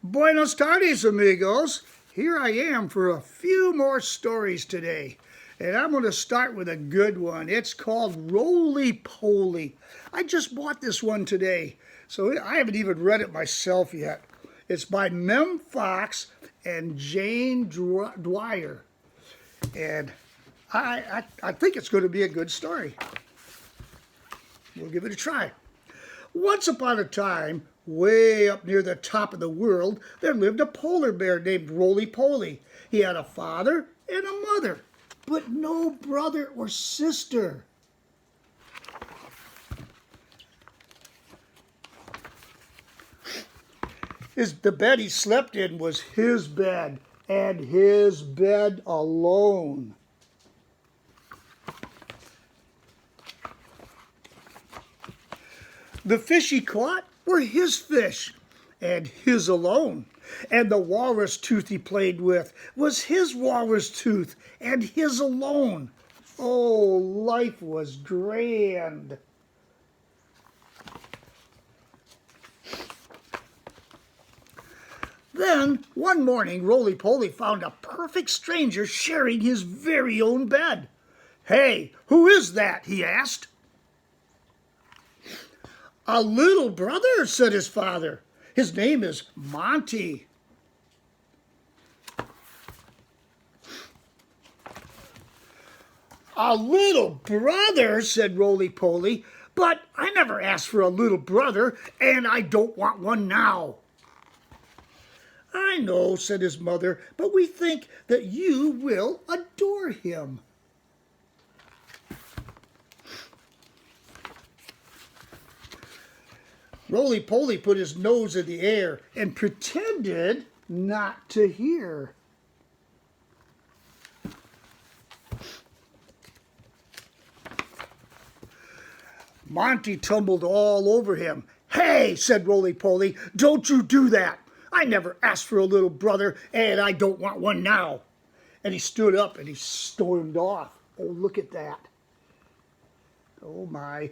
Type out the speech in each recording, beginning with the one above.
Buenos tardes, amigos. Here I am for a few more stories today. And I'm going to start with a good one. It's called Roly Poly. I just bought this one today, so I haven't even read it myself yet. It's by Mem Fox and Jane Dwyer. And I think it's going to be a good story. We'll give it a try. Once upon a time, way up near the top of the world, there lived a polar bear named Roly Poly. He had a father and a mother, but no brother or sister. The bed he slept in was his bed, and his bed alone. The fish he caught were his fish, and his alone. And the walrus tooth he played with was his walrus tooth, and his alone. Oh, life was grand. Then, one morning, Roly Poly found a perfect stranger sharing his very own bed. "Hey, who is that?" he asked. "A little brother," said his father. "His name is Monty." "A little brother," said Roly Poly, "but I never asked for a little brother, and I don't want one now." "I know," said his mother, "but we think that you will adore him." Roly Poly put his nose in the air and pretended not to hear. Monty tumbled all over him. "Hey," said Roly Poly, "don't you do that. I never asked for a little brother, and I don't want one now." And he stood up and he stormed off. Oh, look at that. Oh, my.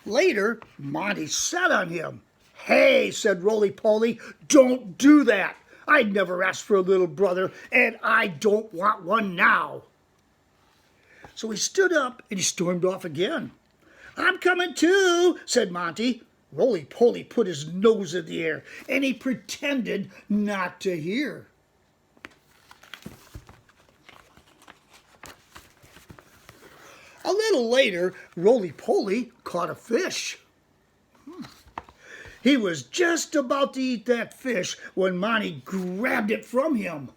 Later, Monty sat on him. "Hey," said Roly Poly, "don't do that. I never asked for a little brother, and I don't want one now." So he stood up and he stormed off again. "I'm coming too," said Monty. Roly Poly put his nose in the air and he pretended not to hear. A little later, Roly Poly caught a fish. He was just about to eat that fish when Monty grabbed it from him.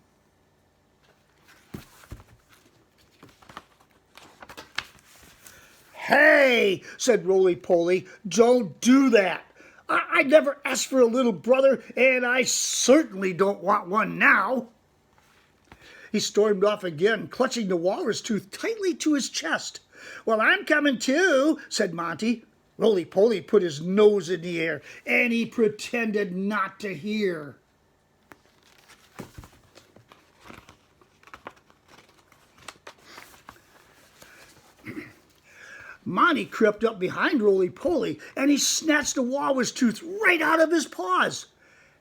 "Hey," said Roly Poly, "don't do that. I never asked for a little brother, and I certainly don't want one now." He stormed off again, clutching the walrus tooth tightly to his chest. "Well, I'm coming too," said Monty. Roly Poly put his nose in the air, and he pretended not to hear. Monty crept up behind Roly Poly, and he snatched the walrus tooth right out of his paws.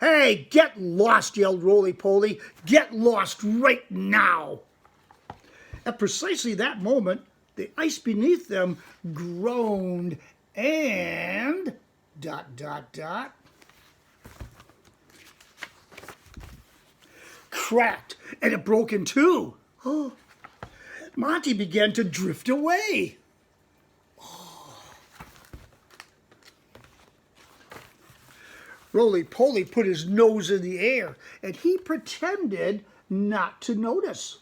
"Hey, get lost," yelled Roly Poly. "Get lost right now." At precisely that moment, the ice beneath them groaned and ... cracked, and it broke in two. Oh, Monty began to drift away. Roly Poly put his nose in the air, and he pretended not to notice.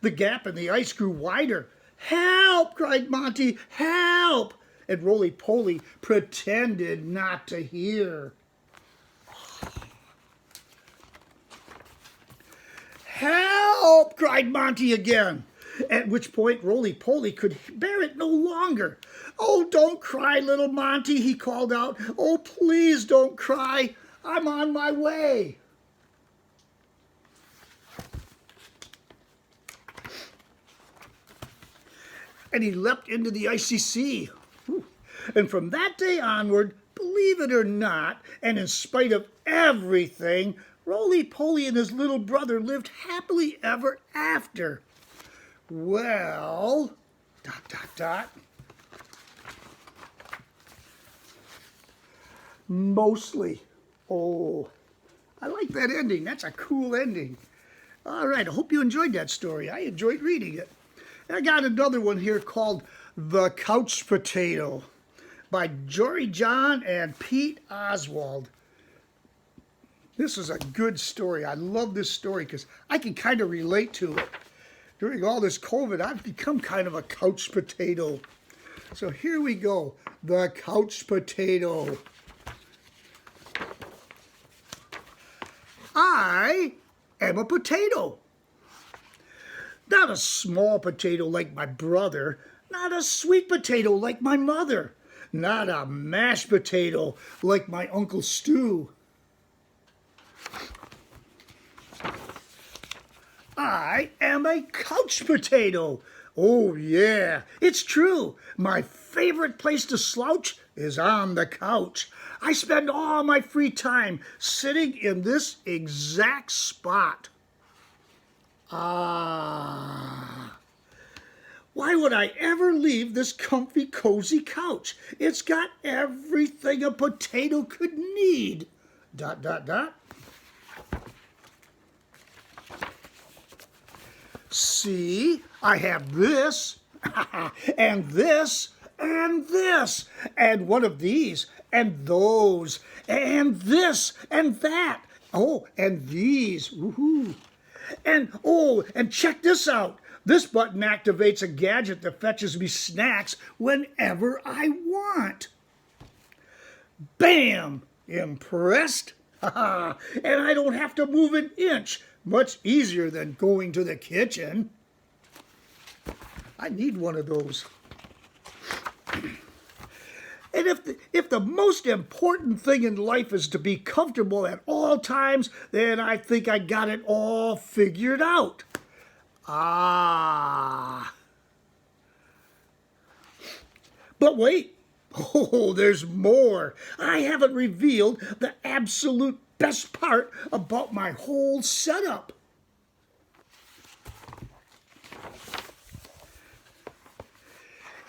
The gap in the ice grew wider. "Help!" cried Monty. "Help!" And Roly Poly pretended not to hear. "Help!" cried Monty again. At which point Roly Poly could bear it no longer. "Oh, don't cry, little Monty," he called out. "Oh, please don't cry. I'm on my way." And he leapt into the icy sea. And from that day onward, believe it or not, and in spite of everything, Roly-Poly and his little brother lived happily ever after. Well, ... Mostly. Oh, I like that ending. That's a cool ending. All right, I hope you enjoyed that story. I enjoyed reading it. I got another one here called The Couch Potato by Jory John and Pete Oswald. This is a good story. I love this story because I can kind of relate to it. During all this COVID, I've become kind of a couch potato. So here we go. The Couch Potato. I am a potato. Not a small potato like my brother. Not a sweet potato like my mother. Not a mashed potato like my Uncle Stu. I am a couch potato. Oh yeah, it's true. My favorite place to slouch is on the couch. I spend all my free time sitting in this exact spot. Ah. Why would I ever leave this comfy, cozy couch? It's got everything a potato could need. ... See, I have this, and this, and this, and one of these, and those, and this, and that. Oh, and these. Woohoo. And check this out. This button activates a gadget that fetches me snacks whenever I want. Bam! Impressed? And I don't have to move an inch. Much easier than going to the kitchen. I need one of those. And if the most important thing in life is to be comfortable at all times, then I think I got it all figured out. Ah. But wait. Oh, there's more. I haven't revealed the absolute best part about my whole setup.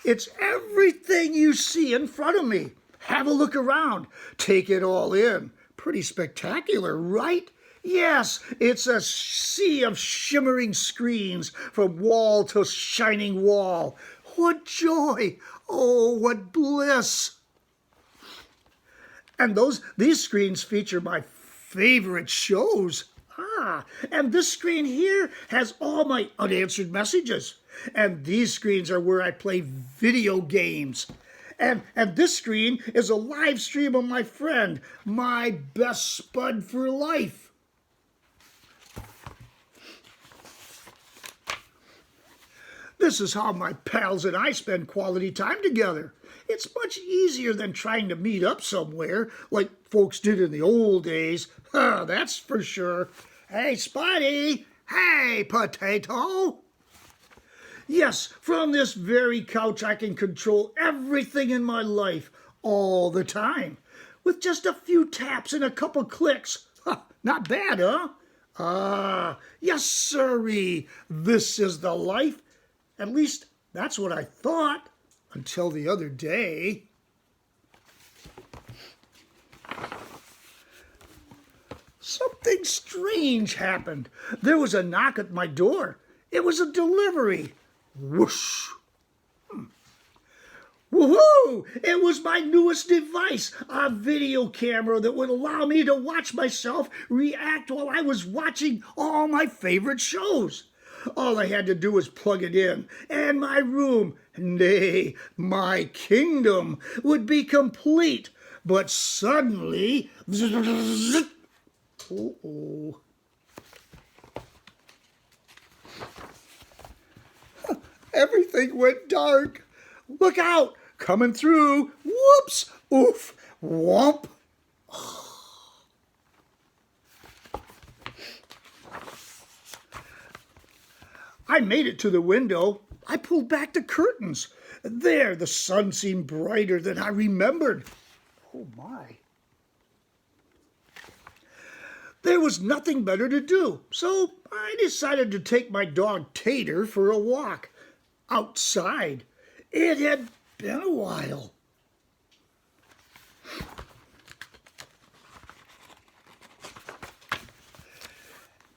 It's everything you see in front of me. Have a look around. Take it all in. Pretty spectacular, right? Yes, it's a sea of shimmering screens from wall to shining wall. What joy! Oh, what bliss! And these screens feature my favorite shows. And this screen here has all my unanswered messages. And these screens are where I play video games. And this screen is a live stream of my friend, my best spud for life. This is how my pals and I spend quality time together. It's much easier than trying to meet up somewhere like folks did in the old days. That's for sure. Hey, Spuddy. Hey, Potato. Yes, from this very couch I can control everything in my life all the time. With just a few taps and a couple clicks. Not bad, huh? Yes, sirree. This is the life. At least that's what I thought until the other day. Something strange happened. There was a knock at my door. It was a delivery. Whoosh. Woohoo! It was my newest device, a video camera that would allow me to watch myself react while I was watching all my favorite shows. All I had to do was plug it in, and my room, nay, my kingdom, would be complete. But suddenly, uh-oh. Everything went dark. Look out! Coming through. Whoops! Oof! Whomp! I made it to the window. I pulled back the curtains. There, the sun seemed brighter than I remembered. Oh my. There was nothing better to do, so I decided to take my dog Tater for a walk outside. It had been a while.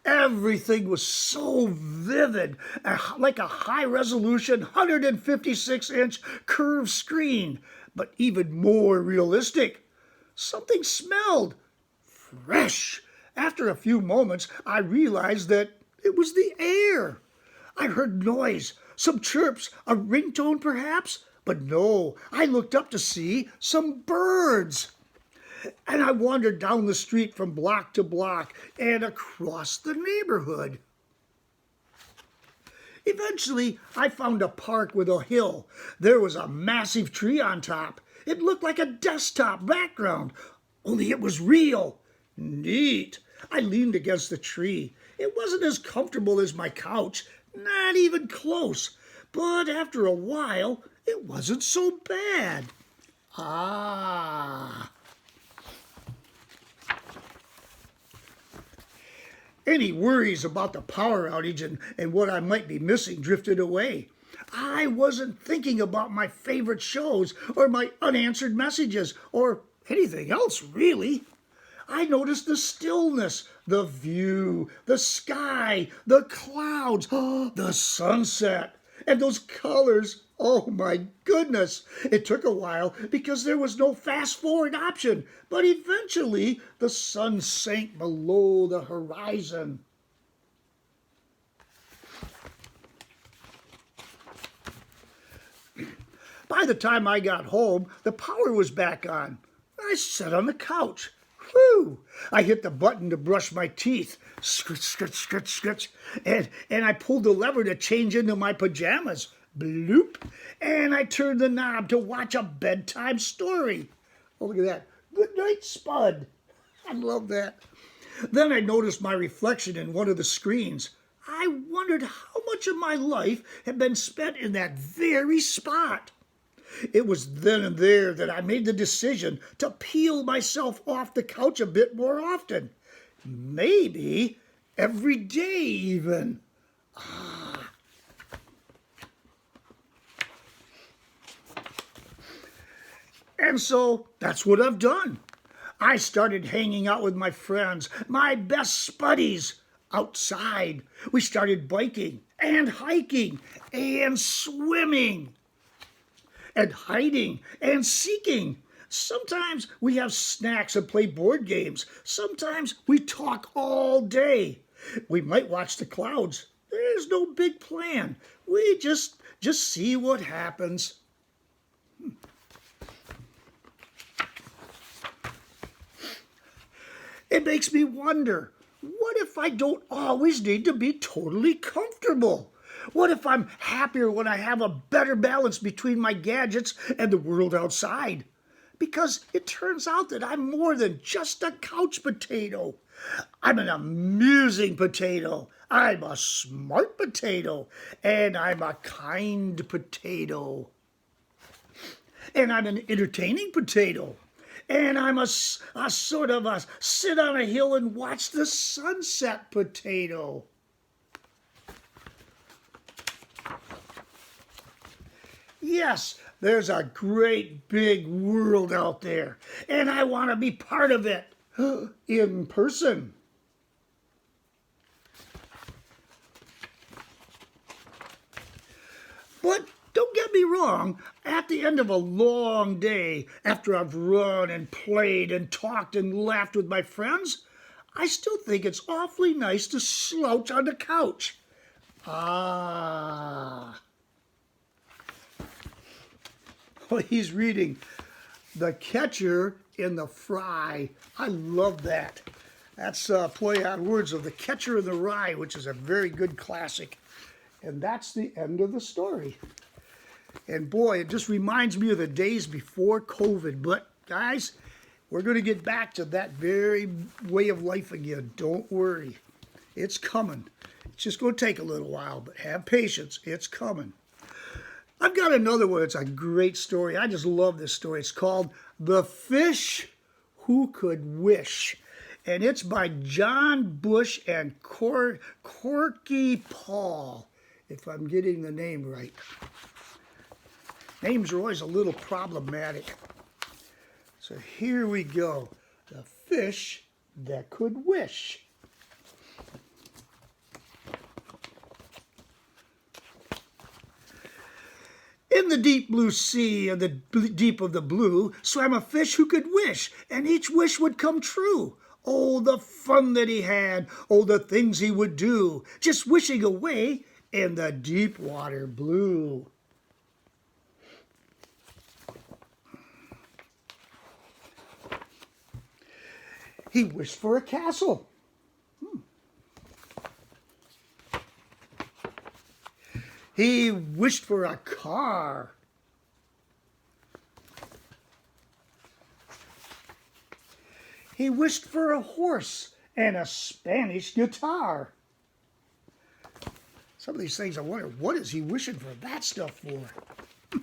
Everything was so vivid, like a high-resolution 156-inch curved screen, but even more realistic. Something smelled fresh. After a few moments, I realized that it was the air. I heard noise, some chirps, a ringtone perhaps, but no, I looked up to see some birds. And I wandered down the street from block to block and across the neighborhood. Eventually, I found a park with a hill. There was a massive tree on top. It looked like a desktop background, only it was real. Neat. I leaned against the tree. It wasn't as comfortable as my couch, not even close. But after a while, it wasn't so bad. Ah. Any worries about the power outage and what I might be missing drifted away. I wasn't thinking about my favorite shows or my unanswered messages or anything else, really. I noticed the stillness, the view, the sky, the clouds, the sunset, and those colors. Oh my goodness! It took a while because there was no fast forward option, but eventually the sun sank below the horizon. By the time I got home, the power was back on. I sat on the couch. Whew! I hit the button to brush my teeth. Scritch, scritch, scritch, scritch. And I pulled the lever to change into my pajamas. Bloop. And I turned the knob to watch a bedtime story. Oh, look at that. Good night, Spud. I love that. Then I noticed my reflection in one of the screens. I wondered how much of my life had been spent in that very spot. It was then and there that I made the decision to peel myself off the couch a bit more often. Maybe every day even. And so that's what I've done. I started hanging out with my friends, my best spuddies, outside. We started biking and hiking and swimming and hiding and seeking. Sometimes we have snacks and play board games. Sometimes we talk all day. We might watch the clouds. There's no big plan. We just see what happens. It makes me wonder, what if I don't always need to be totally comfortable? What if I'm happier when I have a better balance between my gadgets and the world outside? Because it turns out that I'm more than just a couch potato. I'm an amusing potato. I'm a smart potato. And I'm a kind potato. And I'm an entertaining potato. And I'm a sort of a sit on a hill and watch the sunset potato. Yes, there's a great big world out there, and I want to be part of it in person. But don't get me wrong, at the end of a long day, after I've run and played and talked and laughed with my friends, I still think it's awfully nice to slouch on the couch. Ah. Well, he's reading The Catcher in the Rye. I love that. That's a play on words of The Catcher in the Rye, which is a very good classic. And that's the end of the story. And boy, it just reminds me of the days before COVID. But guys, we're going to get back to that very way of life again. Don't worry. It's coming. It's just going to take a little while, but have patience. It's coming. I've got another one. It's a great story. I just love this story. It's called The Fish Who Could Wish. And it's by John Bush and Corky Paul, if I'm getting the name right. Names are always a little problematic. So here we go. The Fish That Could Wish. In the deep blue sea, of the deep of the blue, swam a fish who could wish, and each wish would come true. Oh, the fun that he had, oh, the things he would do, just wishing away in the deep water blue. He wished for a castle. He wished for a car. He wished for a horse and a Spanish guitar. Some of these things I wonder, what is he wishing for that stuff for?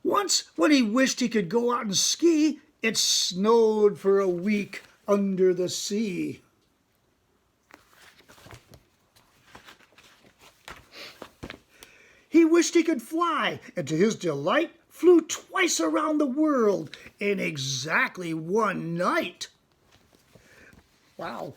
Once, when he wished he could go out and ski, it snowed for a week under the sea. He wished he could fly, and to his delight, flew twice around the world in exactly one night. Wow.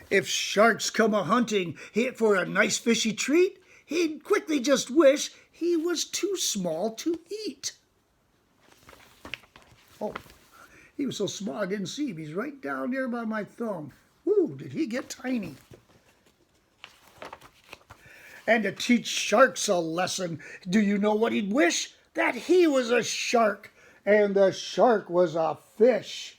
If sharks come a-hunting for a nice fishy treat, he'd quickly just wish he was too small to eat. Oh, he was so small I didn't see him. He's right down there by my thumb. Ooh, did he get tiny. And to teach sharks a lesson, do you know what he'd wish? That he was a shark and the shark was a fish.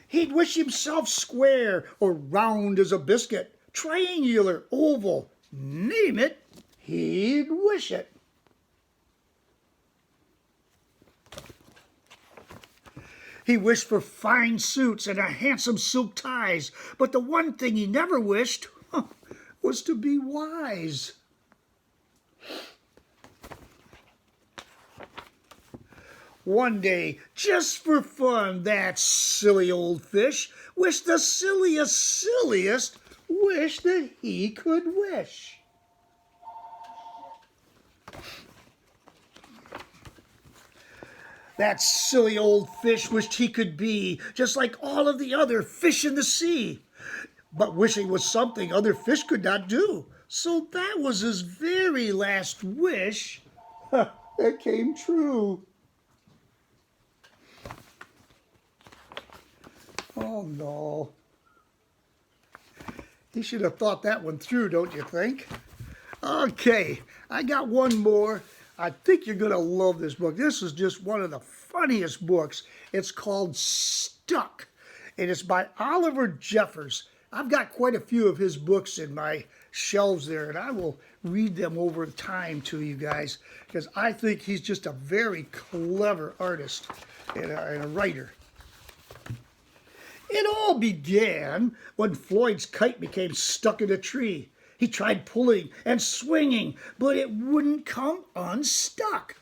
He'd wish himself square or round as a biscuit, triangular, oval, name it, he'd wish it. He wished for fine suits and a handsome silk ties, but the one thing he never wished was to be wise. One day, just for fun, that silly old fish wished the silliest wish that he could wish. That silly old fish wished he could be just like all of the other fish in the sea. But wishing was something other fish could not do. So that was his very last wish. It came true. Oh no. He should have thought that one through, don't you think? Okay, I got one more. I think you're going to love this book. This is just one of the funniest books. It's called Stuck, and it's by Oliver Jeffers. I've got quite a few of his books in my shelves there, and I will read them over time to you guys because I think he's just a very clever artist and a writer. It all began when Floyd's kite became stuck in a tree. He tried pulling and swinging, but it wouldn't come unstuck.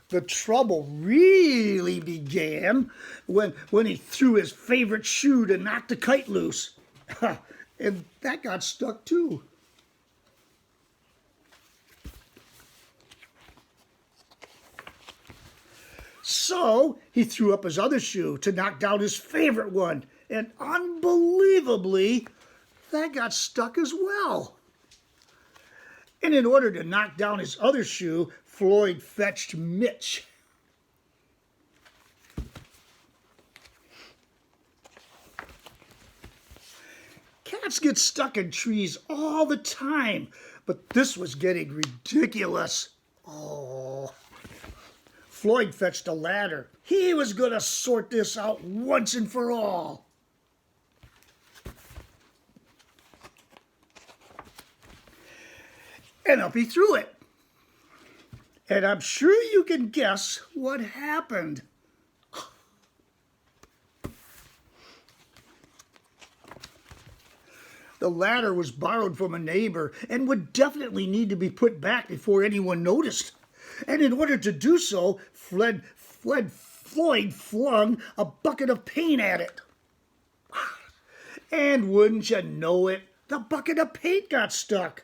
The trouble really began when he threw his favorite shoe to knock the kite loose. And that got stuck too. So he threw up his other shoe to knock down his favorite one. And unbelievably, that got stuck as well. And in order to knock down his other shoe, Floyd fetched Mitch. Cats get stuck in trees all the time, but this was getting ridiculous. Oh. Floyd fetched a ladder. He was going to sort this out once and for all. And up he threw it. And I'm sure you can guess what happened. The ladder was borrowed from a neighbor and would definitely need to be put back before anyone noticed. And in order to do so, Floyd flung a bucket of paint at it. And wouldn't you know it, the bucket of paint got stuck.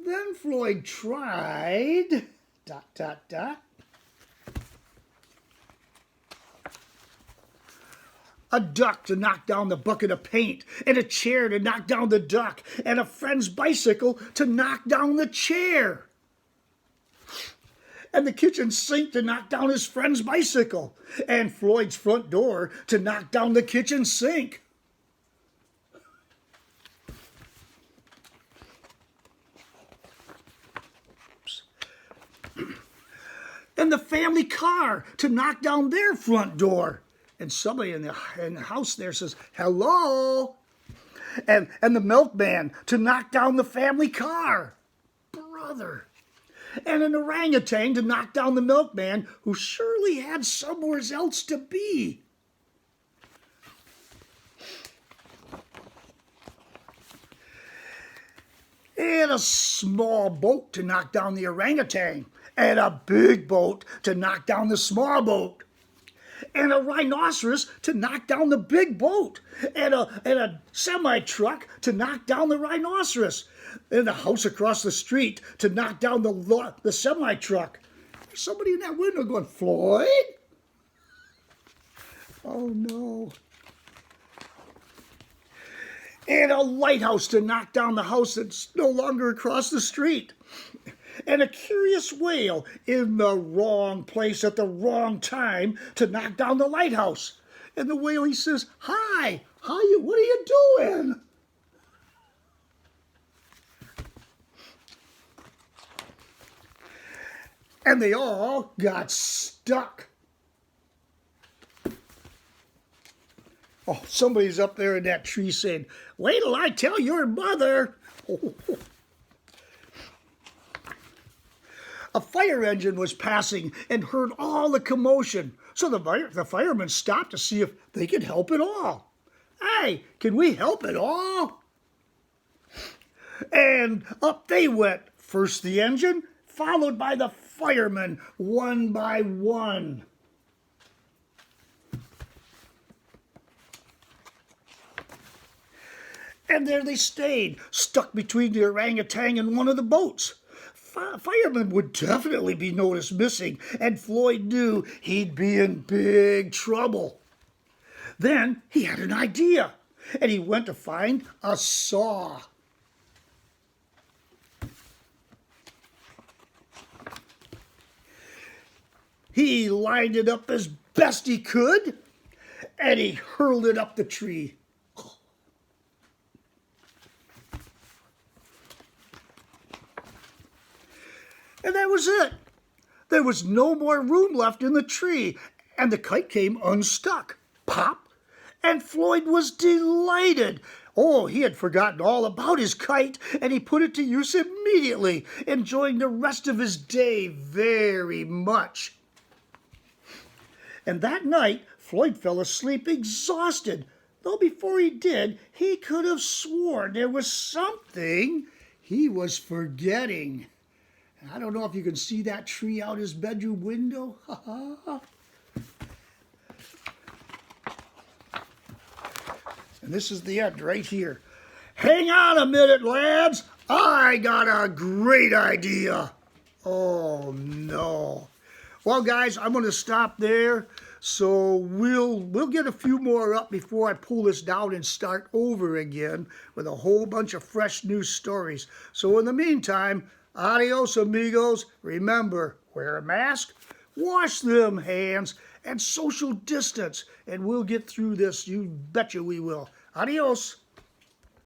Then Floyd tried... ... A duck to knock down the bucket of paint, and a chair to knock down the duck, and a friend's bicycle to knock down the chair. And the kitchen sink to knock down his friend's bicycle, and Floyd's front door to knock down the kitchen sink. And the family car to knock down their front door. And somebody in the house there says, hello. And the milkman to knock down the family car. Brother. And an orangutan to knock down the milkman, who surely had somewhere else to be. And a small boat to knock down the orangutan. And a big boat to knock down the small boat. And a rhinoceros to knock down the big boat, and a semi-truck to knock down the rhinoceros, and a house across the street to knock down the semi-truck. There's somebody in that window going, Floyd? Oh, no. And a lighthouse to knock down the house that's no longer across the street. And a curious whale in the wrong place at the wrong time to knock down the lighthouse. And the whale, he says, hi, what are you doing? And they all got stuck. Oh, somebody's up there in that tree saying, wait till I tell your mother. A fire engine was passing and heard all the commotion. So the firemen stopped to see if they could help at all. Hey, can we help at all? And up they went. First the engine, followed by the firemen, one by one. And there they stayed, stuck between the orangutan and one of the boats. Firemen would definitely be noticed missing, and Floyd knew he'd be in big trouble. Then he had an idea, and he went to find a saw. He lined it up as best he could, and he hurled it up the tree. And that was it. There was no more room left in the tree, and the kite came unstuck. Pop! And Floyd was delighted. Oh, he had forgotten all about his kite, and he put it to use immediately, enjoying the rest of his day very much. And that night, Floyd fell asleep exhausted, though before he did, he could have sworn there was something he was forgetting. I don't know if you can see that tree out his bedroom window. And this is the end right here. Hang on a minute, lads. I got a great idea. Oh, no. Well, guys, I'm going to stop there. So we'll get a few more up before I pull this down and start over again with a whole bunch of fresh new stories. So in the meantime, adios, amigos. Remember, wear a mask, wash them hands, and social distance. And we'll get through this. You betcha we will. Adios.